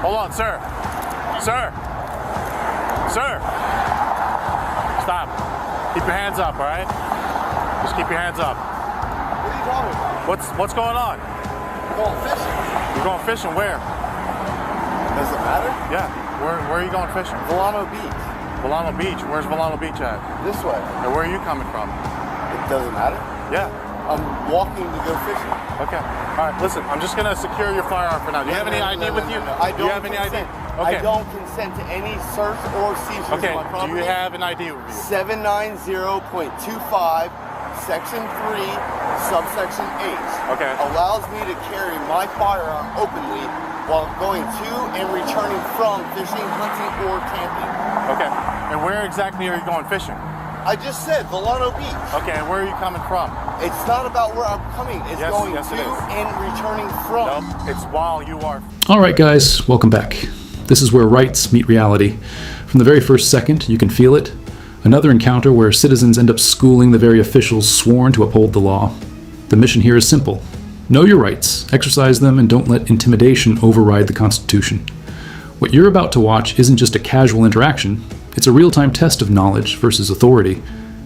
Hold on, sir. Sir. Sir. Stop. Keep your hands up, all right? Just keep your hands up. What are you talking about? What's going on? I'm going fishing. You're going fishing where? Does it matter? Yeah. Where are you going fishing? Volano Beach. Volano Beach. Where's Volano Beach at? This way. And where are you coming from? It doesn't matter. Yeah. I'm walking to go fishing. Okay. All right. Listen, I'm just gonna secure your firearm for now. Do you have any ID with you? I Do don't you have any ID? consent. Okay. I don't consent to any search or seizures Okay. of my property. Do you have an ID with you? 790.25, Section 3, Subsection H. Okay. Allows me to carry my firearm openly while going to and returning from fishing, hunting, or camping. Okay. And where exactly are you going fishing? I just said Volano Beach. Okay. And where are you coming from? It's not about where I'm coming. It's going yes, to it is. and returning from. Nope. It's while you are. All right, guys, welcome back. This is where rights meet reality. From the very first second, you can feel it. Another encounter where citizens end up schooling the very officials sworn to uphold the law. The mission here is simple. Know your rights, exercise them, and don't let intimidation override the Constitution. What you're about to watch isn't just a casual interaction, it's a real-time test of knowledge versus authority.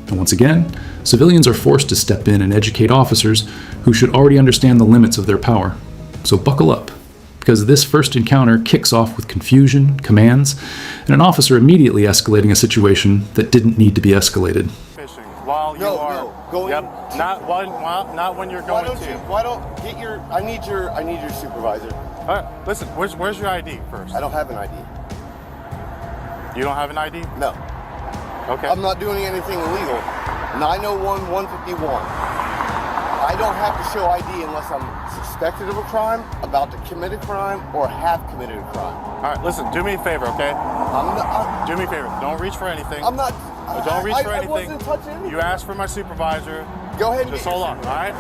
And once again, civilians are forced to step in and educate officers who should already understand the limits of their power. So buckle up, because this first encounter kicks off with confusion, commands, and an officer immediately escalating a situation that didn't need to be escalated. Fishing while you are. No, going. Yep. Not when you're going to. Why don't get your? I need your supervisor. All right. Listen. Where's your ID first? I don't have an ID. You don't have an ID? No. Okay. I'm not doing anything illegal. 901-151. I don't have to show ID unless I'm suspected of a crime, about to commit a crime, or have committed a crime. All right. Listen. Do me a favor, okay? Do me a favor. Don't reach for anything. I'm not. Don't reach for anything. I wasn't touching anything. You asked for my supervisor. Go ahead and just get hold your on. All right.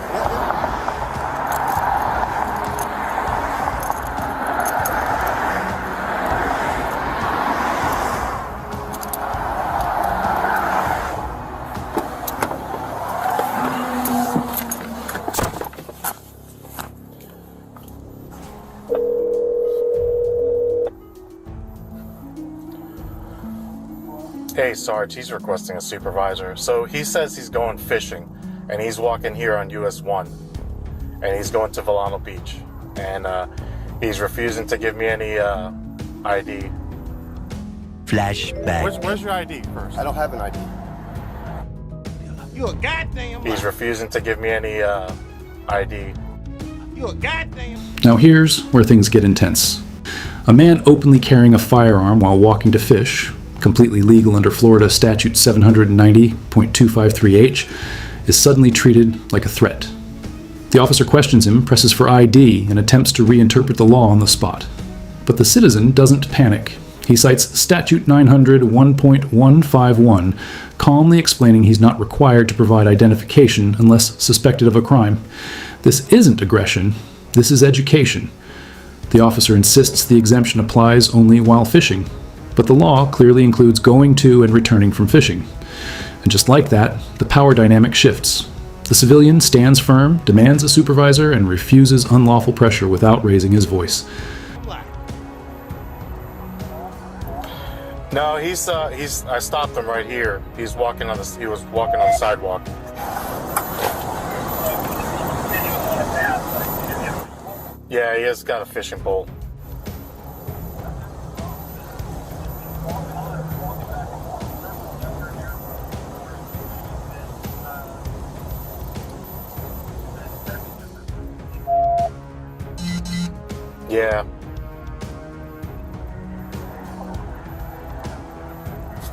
Hey, Sarge, he's requesting a supervisor. So he says he's going fishing, and he's walking here on US 1, and he's going to Volano Beach, and he's refusing to give me any ID. Flashback. Where's your ID first? I don't have an ID. You a goddamn. He's refusing to give me any ID. You a goddamn. Now here's where things get intense. A man openly carrying a firearm while walking to fish, completely legal under Florida Statute 790.253H, is suddenly treated like a threat. The officer questions him, presses for ID, and attempts to reinterpret the law on the spot. But the citizen doesn't panic. He cites Statute 901.151, calmly explaining he's not required to provide identification unless suspected of a crime. This isn't aggression, this is education. The officer insists the exemption applies only while fishing, but the law clearly includes going to and returning from fishing. And just like that, the power dynamic shifts. The civilian stands firm, demands a supervisor, and refuses unlawful pressure without raising his voice. No, I stopped him right here. He was walking on the sidewalk. Yeah, he has got a fishing pole. Yeah.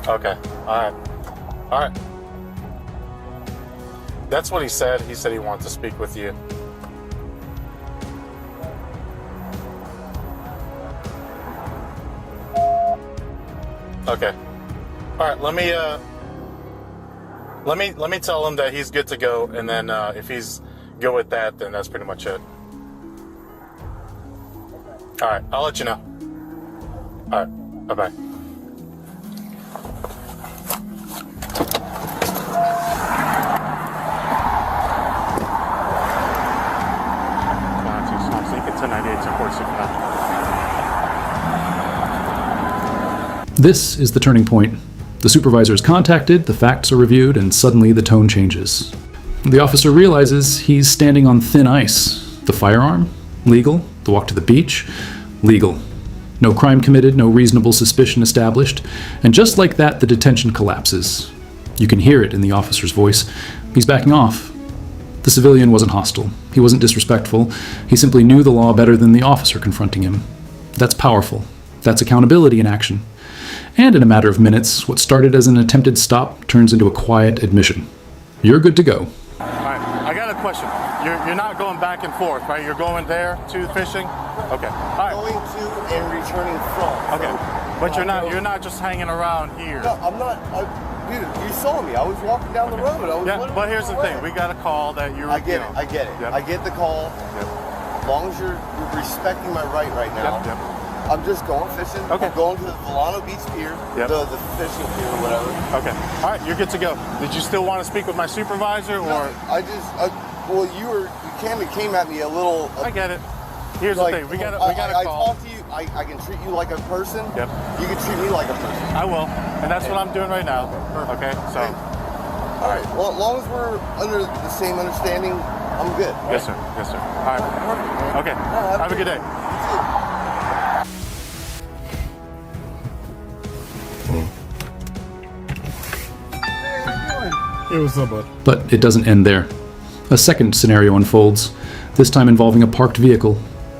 Okay. All right. That's what he said. He said he wanted to speak with you. Okay. All right. Let me tell him that he's good to go, and then if he's good with that, then that's pretty much it. All right. I'll let you know. All right. Bye-bye. So you can 1098 support 600. This is the turning point. The supervisor is contacted, the facts are reviewed, and suddenly the tone changes. The officer realizes he's standing on thin ice. The firearm? Legal. The walk to the beach? Legal. No crime committed, no reasonable suspicion established, and just like that, the detention collapses. You can hear it in the officer's voice. He's backing off. The civilian wasn't hostile. He wasn't disrespectful. He simply knew the law better than the officer confronting him. That's powerful. That's accountability in action. And in a matter of minutes, what started as an attempted stop turns into a quiet admission. You're good to go. All right, I got a question. You're not going back and forth, right? You're going there to fishing? Okay. All right. Going to and returning from. Okay. So, But you're not just hanging around here. No, I'm not. Dude, you saw me. I was walking down the road. I was Yeah, but here's the thing. We got a call that you're... I get it. I get it. Yep. I get the call. Yep. As long as you're respecting my right now. Yep. I'm just going fishing. Okay. I'm going to the Volano Beach Pier. Yep. The fishing pier or whatever. Okay. All right, you're good to go. Did you still want to speak with my supervisor or... No, well, you came at me a little... I get it. Here's like, the thing. We got a I call. talk to you. I can treat you like a person. Yep. You can treat me like a person. I will. And that's what I'm doing right now. Okay? So... All right. Well, as long as we're under the same understanding, I'm good. Yes, sir. Yes, sir. All right. Okay. Have a good day. Hey, what's up, bud? But it doesn't end there. A second scenario unfolds, this time involving a parked vehicle.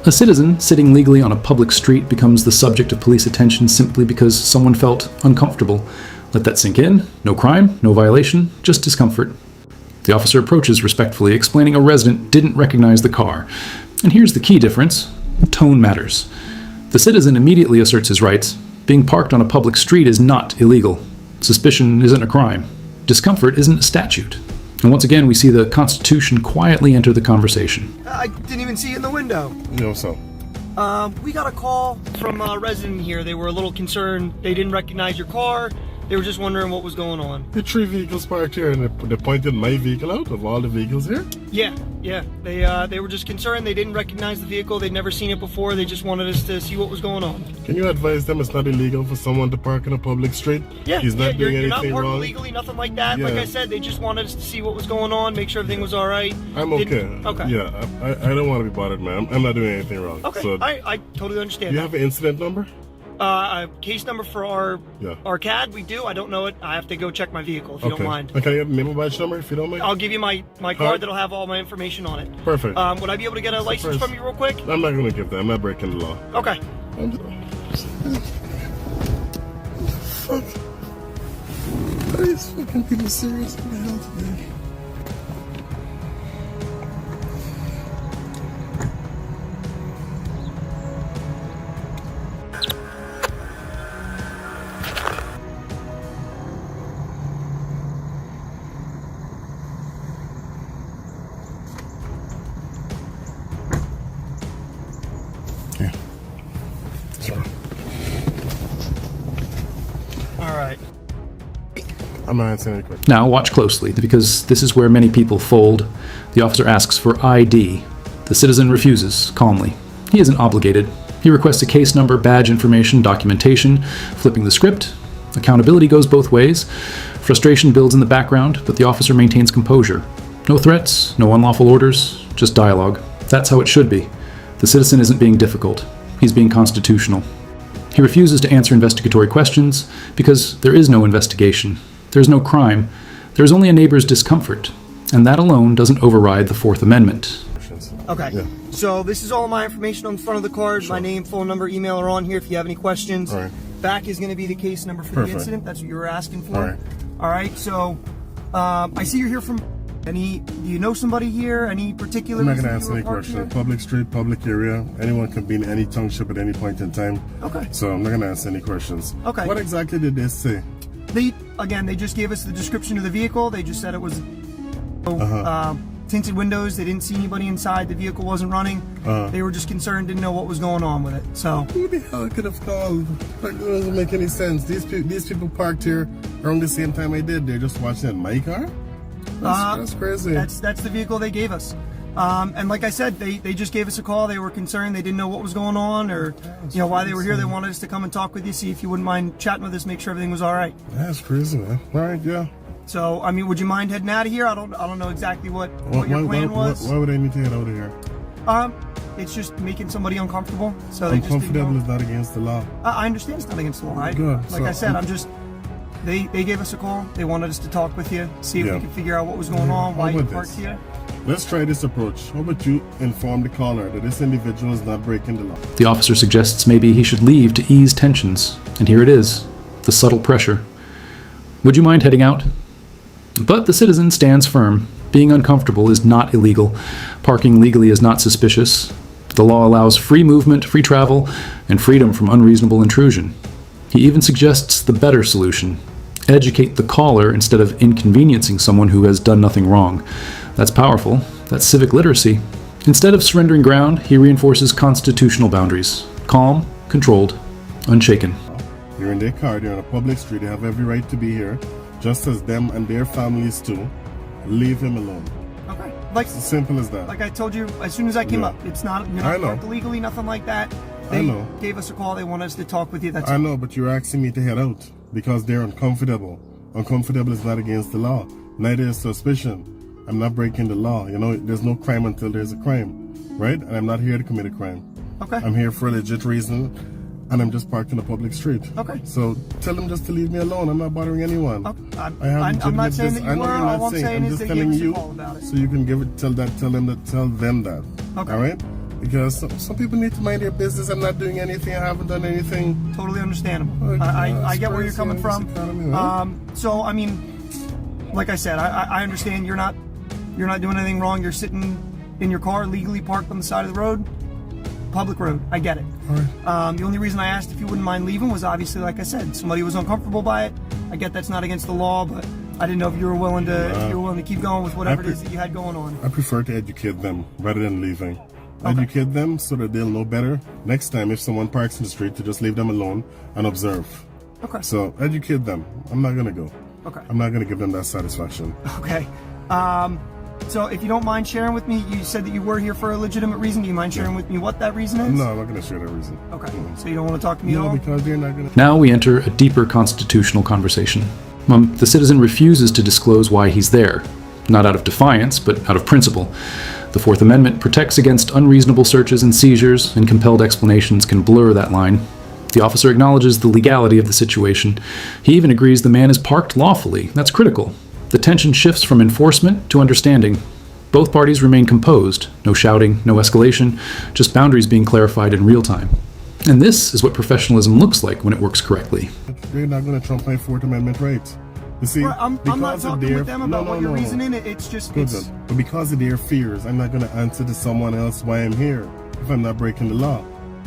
A citizen sitting legally on a public street becomes the subject of police attention simply because someone felt uncomfortable. Let that sink in. No crime, no violation, just discomfort. The officer approaches respectfully, explaining a resident didn't recognize the car. And here's the key difference. Tone matters. The citizen immediately asserts his rights. Being parked on a public street is not illegal. Suspicion isn't a crime. Discomfort isn't a statute. And once again, we see the Constitution quietly enter the conversation. I didn't even see it in the window. You know, so. We got a call from a resident here. They were a little concerned. They didn't recognize your car. They were just wondering what was going on. The 3 vehicles parked here, and they pointed my vehicle out of all the vehicles here? Yeah. They were just concerned. They didn't recognize the vehicle. They'd never seen it before. They just wanted us to see what was going on. Can you advise them it's not illegal for someone to park in a public street? Yeah, He's not doing you're not anything parked wrong? illegally, nothing like that. Yeah. Like I said, they just wanted us to see what was going on, make sure everything was all right. I'm okay. Okay. Yeah, I don't want to be bothered, man. I'm not doing anything wrong. Okay, So, I totally understand. you have an incident number? Case number for our CAD, we do. I don't know it. I have to go check my vehicle if you don't mind. Can I get a memo badge number if you don't mind? I'll give you my card that'll have all my information on it. Perfect. Would I be able to get a license from you real quick? I'm not going to give that. I'm not breaking the law. Okay. Fuck. Are these fucking people serious? What the hell today? All right. I'm not answering any questions. Now, watch closely, because this is where many people fold. The officer asks for ID. The citizen refuses, calmly. He isn't obligated. He requests a case number, badge information, documentation, flipping the script. Accountability goes both ways. Frustration builds in the background, but the officer maintains composure. No threats, no unlawful orders, just dialogue. That's how it should be. The citizen isn't being difficult. He's being constitutional. He refuses to answer investigatory questions because there is no investigation. There's no crime. There's only a neighbor's discomfort. And that alone doesn't override the Fourth Amendment. Okay. Yeah. So this is all my information on the front of the card. Sure. My name, phone number, email are on here if you have any questions. All right. Back is going to be the case number for Perfect. the incident. That's what you were asking for. All right. All right. So I see you're here from. Do you know somebody here? Any particular? I'm not reason going to you answer were any parked question. here? Public street, public area. Anyone can be in any township at any point in time. Okay. So I'm not going to answer any questions. Okay. What exactly did they say? They just gave us the description of the vehicle. They just said it was tinted windows. They didn't see anybody inside. The vehicle wasn't running. They were just concerned, didn't know what was going on with it. So Who the hell could have called? Like, that doesn't make any sense. These people parked here around the same time I did. They're just watching my car? That's crazy. that's the vehicle they gave us. And like I said, they just gave us a call. They were concerned. They didn't know what was going on or, why they were here. They wanted us to come and talk with you, see if you wouldn't mind chatting with us, make sure everything was all right. That's crazy, man. All right, yeah. So, I mean, would you mind heading out of here? I don't know exactly what your plan was. Why would I need to head out of here? It's just making somebody uncomfortable. So they just didn't Uncomfortable know. is not against the law. I understand it's not against the law. Good. Like I said, they gave us a call. They wanted us to talk with you, see if we could figure out what was going on, why you parked here. Let's try this approach. How about you inform the caller that this individual is not breaking the law? The officer suggests maybe he should leave to ease tensions. And here it is, the subtle pressure. Would you mind heading out? But the citizen stands firm. Being uncomfortable is not illegal. Parking legally is not suspicious. The law allows free movement, free travel, and freedom from unreasonable intrusion. He even suggests the better solution. Educate the caller instead of inconveniencing someone who has done nothing wrong. That's powerful. That's civic literacy. Instead of surrendering ground, he reinforces constitutional boundaries. Calm, controlled, unshaken. You're in their car, they're on a public street, they have every right to be here, just as them and their families too. Leave him alone. Okay. Like It's as simple as that. Like I told you, as soon as I came up, it's not, you're I not know. parked illegally, nothing like that. I They know. gave us a call. They wanted us to talk with you. That's I know, but you're asking me to head out because they're uncomfortable. Uncomfortable is not against the law. Neither is suspicion. I'm not breaking the law. There's no crime until there's a crime, right? And I'm not here to commit a crime. okay. I'm here for a legit reason, and I'm just parked in a public street. Okay. So tell them just to leave me alone. I'm not bothering anyone. Okay. I have I'm not legitimate saying that I you know were. you're not All I'm saying I'm is just they gave telling us a you call about it. so you can tell them that. Okay. All right? Because some people need to mind their business. I'm not doing anything. I haven't done anything. Totally understandable. Oh, I get where you're crazy coming in from. this economy, right? So I mean, like I said, I understand you're not doing anything wrong. You're sitting in your car legally parked on the side of the road, public road. I get it. All right. The only reason I asked if you wouldn't mind leaving was obviously, like I said, somebody was uncomfortable by it. I get that's not against the law, but I didn't know if you were willing to keep going with whatever it is that you had going on. I prefer to educate them rather than leaving. Educate them so that they'll know better next time if someone parks in the street to just leave them alone and observe. Okay. So educate them. I'm not gonna go. Okay. I'm not gonna give them that satisfaction. Okay. So if you don't mind sharing with me, you said that you were here for a legitimate reason. Do you mind sharing with me what that reason is? No, I'm not gonna share that reason. Okay. So you don't want to talk to me at No, all? because they're not gonna. Now we enter a deeper constitutional conversation. The citizen refuses to disclose why he's there, not out of defiance, but out of principle. The Fourth Amendment protects against unreasonable searches and seizures, and compelled explanations can blur that line. The officer acknowledges the legality of the situation. He even agrees the man is parked lawfully. That's critical. The tension shifts from enforcement to understanding. Both parties remain composed. No shouting, no escalation, just boundaries being clarified in real time. And this is what professionalism looks like when it works correctly. They're not gonna trump my Fourth Amendment rights. You see, Right, I'm not because of talking their with them about what your reasoning. It's just Good, it's. good. But because of their fears, I'm not gonna answer to someone else why I'm here if I'm not breaking the law,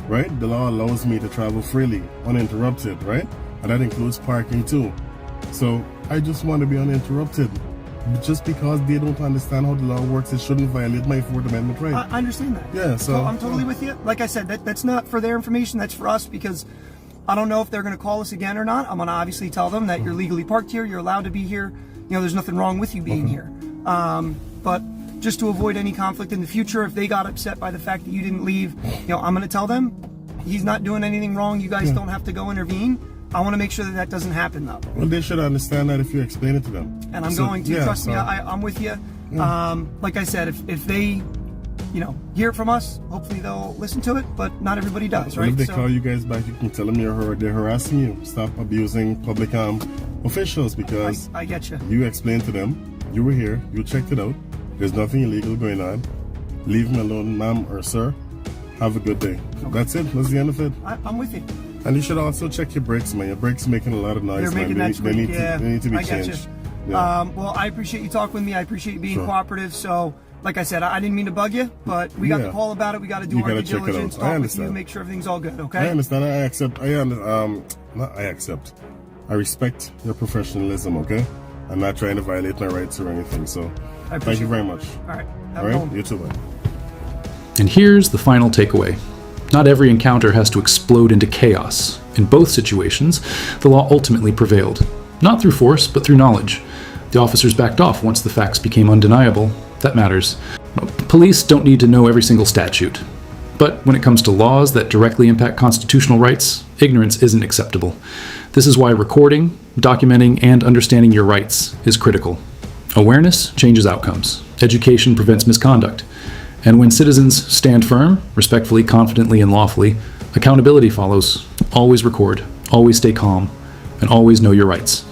right? The law allows me to travel freely, uninterrupted, right? And that includes parking too. So I just want to be uninterrupted. Just because they don't understand how the law works, it shouldn't violate my Fourth Amendment right. I understand that. Yeah, so I'm totally with you. Like I said, that's not for their information. That's for us because I don't know if they're going to call us again or not. I'm going to obviously tell them that you're legally parked here. You're allowed to be here. There's nothing wrong with you being here. But just to avoid any conflict in the future, if they got upset by the fact that you didn't leave, I'm going to tell them he's not doing anything wrong. You guys don't have to go intervene. I want to make sure that doesn't happen though. Well, they should understand that if you explain it to them. And I'm going to, trust me, I'm with you. Yeah. Like I said, if they, hear it from us, hopefully they'll listen to it, but not everybody does, Well, right? if they call you guys back, you can tell them they're harassing you. Stop abusing public officials because I get you. you explained to them, you were here, you checked it out, there's nothing illegal going on. Leave me alone, ma'am or sir. Have a good day. That's it. That's the end of it. I'm with you. And you should also check your brakes, man. Your brakes are making a lot of noise, They're making man. that squeak, They need to be I get changed. you. Yeah. Well, I appreciate you talking with me. I appreciate you being Sure. cooperative. So, like I said, I didn't mean to bug you, but we got the Yeah. call about it. We got to do You our gotta due check it out. diligence, I talk with you, understand. make sure everything's all good, I okay? understand. I accept. Not I accept. I respect your professionalism, okay? I'm not trying to violate my rights or anything. So, I thank appreciate you very much. All right. Have All a right? good one. You too, man. And here's the final takeaway. Not every encounter has to explode into chaos. In both situations, the law ultimately prevailed. Not through force, but through knowledge. The officers backed off once the facts became undeniable. That matters. Police don't need to know every single statute. But when it comes to laws that directly impact constitutional rights, ignorance isn't acceptable. This is why recording, documenting, and understanding your rights is critical. Awareness changes outcomes. Education prevents misconduct. And when citizens stand firm, respectfully, confidently, and lawfully, accountability follows. Always record, always stay calm, and always know your rights.